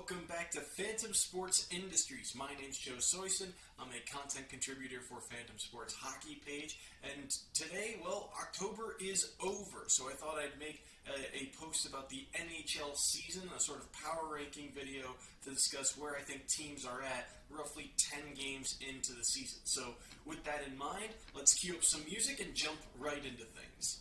welcome back to Fantom Sports Industries. My name's Joe Soisson. I'm a content contributor for Fantom Sports Hockey page, and today, well, October is over, so I thought I'd make a post about the NHL season, a sort of power ranking video to discuss where I think teams are at roughly 10 games into the season. So with that in mind, let's cue up some music and jump right into things.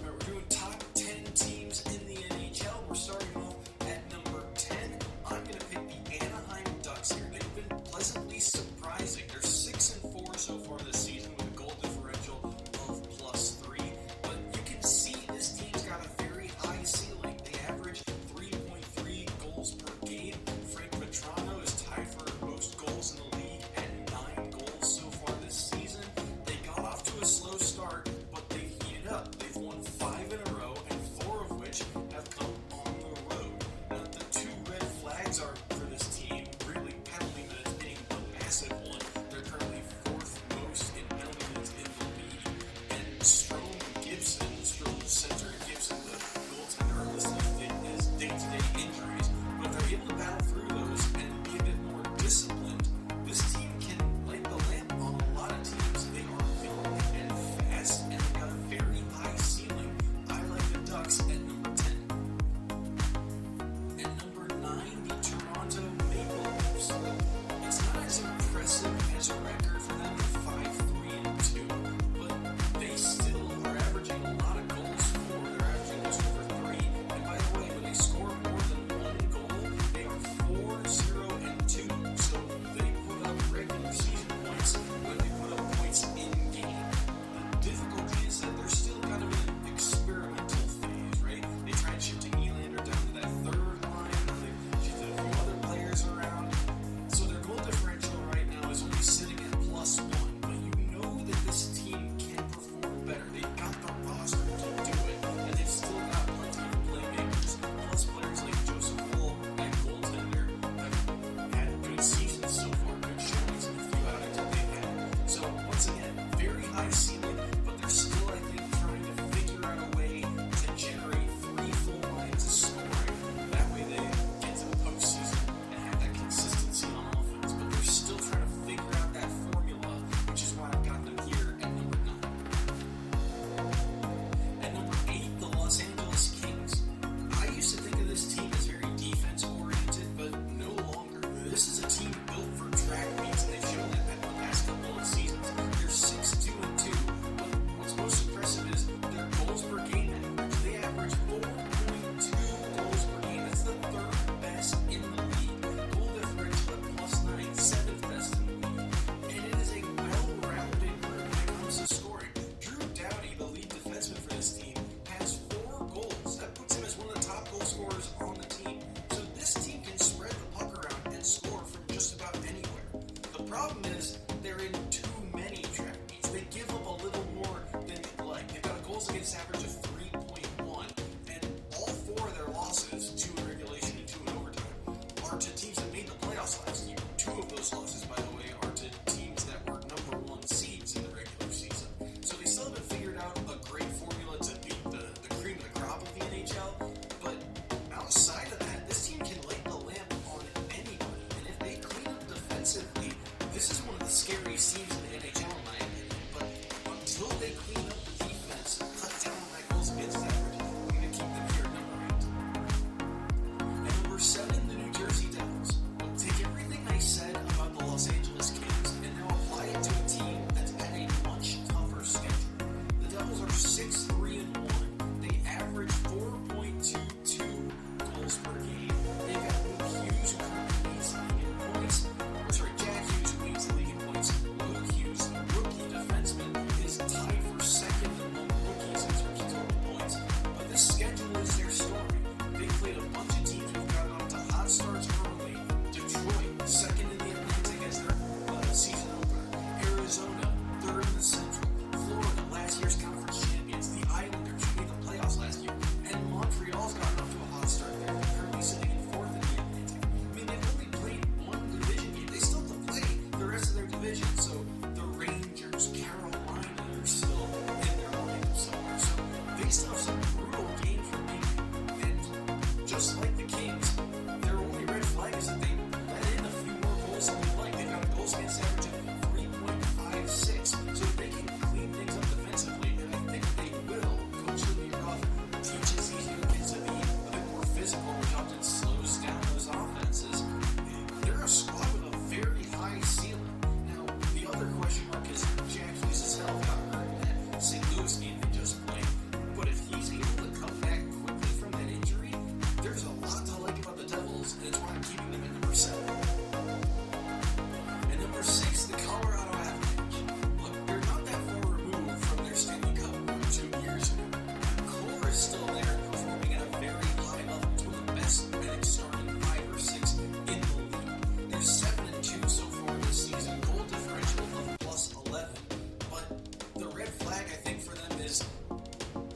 We're doing top 10 teams in the NHL. We're starting off at number 10. I'm going to pick the Anaheim Ducks here. They've been pleasantly surprising. They're 6-4 so far this season with a goal differential of +3. But you can see this team's got a very high ceiling. They average 3.3 goals per game. Frank Petrano is tied for most goals in the league at 9 goals so far this season. They got off to a slow start just like the Kings, their only red flag is that they let in a few more goals than we like. They've got a goals against average of 3.56, so they can clean things up defensively, and I think they will. Coach Lee Ruff teaches these young kids to be a bit more physical, which often slows down those offenses. They're a squad with a very high ceiling. Now, the other question mark is Jack Hughes himself got hurt in that St. Louis game they just played. But if he's able to come back quickly from that injury, there's a lot to like about the Devils, and it's why I'm keeping them at number 7. And number 6, the Colorado Avalanche. Look, they're not that far removed from their Stanley Cup run 2 years ago. The core is still there, performing at a very high level. It's one of the best minutes starting 5 or 6 in the league. They're 7-2 so far this season. Goal differential of +11. But the red flag, I think, for them is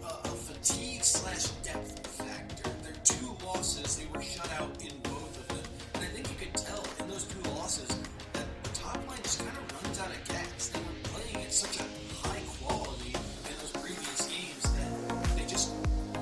a fatigue/depth factor. Their 2 losses, they were shut out in both of them. And I think you could tell in those 2 losses that the top line just kind of runs out of gas. They were playing at such a high quality in those previous games that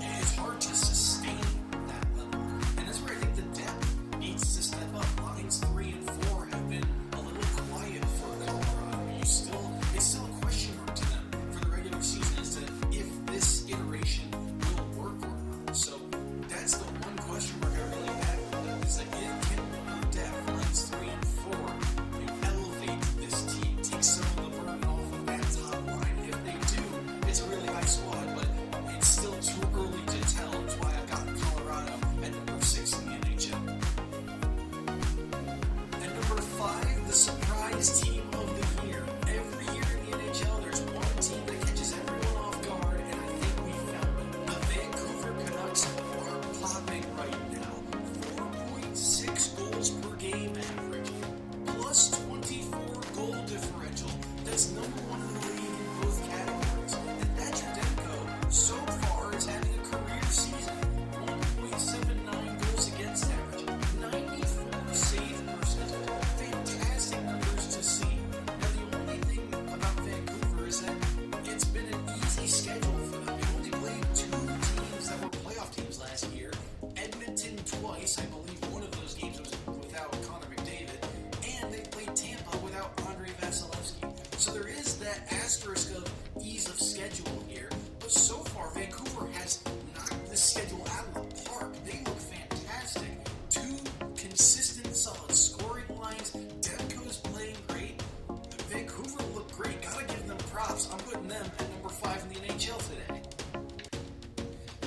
it's hard to sustain that level. And that's where I think the depth needs to step up. Lines 3 and 4 have been a little quiet for Colorado. It's still a question mark to them for the regular season as to if this iteration will work or not. So that's the one question mark I really have with them, is that can the depth, lines 3 and 4, elevate this team, take some of the burden off of that top line? If they do, it's a really high squad, but it's still too early to tell. That's why I've got Colorado at number 6 in the NHL. And number 5, the surprise team of the year. Every year in the NHL, there's one team that catches everyone off guard, and I think we found it. The Vancouver Canucks are popping right now. 4.6 goals per game average, plus 24 goal differential. That's number 1 in the league in both categories. And Demko so far is having a career season. 1.79 goals against average, 94 save percentage. Fantastic numbers to see. Now, the only thing about Vancouver is that it's been an easy schedule for them. They only played 2 teams that were playoff teams last year. Edmonton twice, I believe one of those games was without Connor McDavid, and they played Tampa without Andrei Vasilevsky. So there is that asterisk of ease of schedule here, but so far Vancouver has knocked the schedule out of the park. They look fantastic. 2 consistent, solid scoring lines. Demko's playing great. Vancouver look great. Gotta give them props. I'm putting them at number 5 in the NHL today.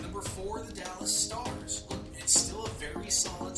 Number 4, the Dallas Stars. Look, it's still a very solid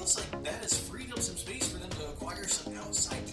feels like that has freed up some space for them to acquire some outside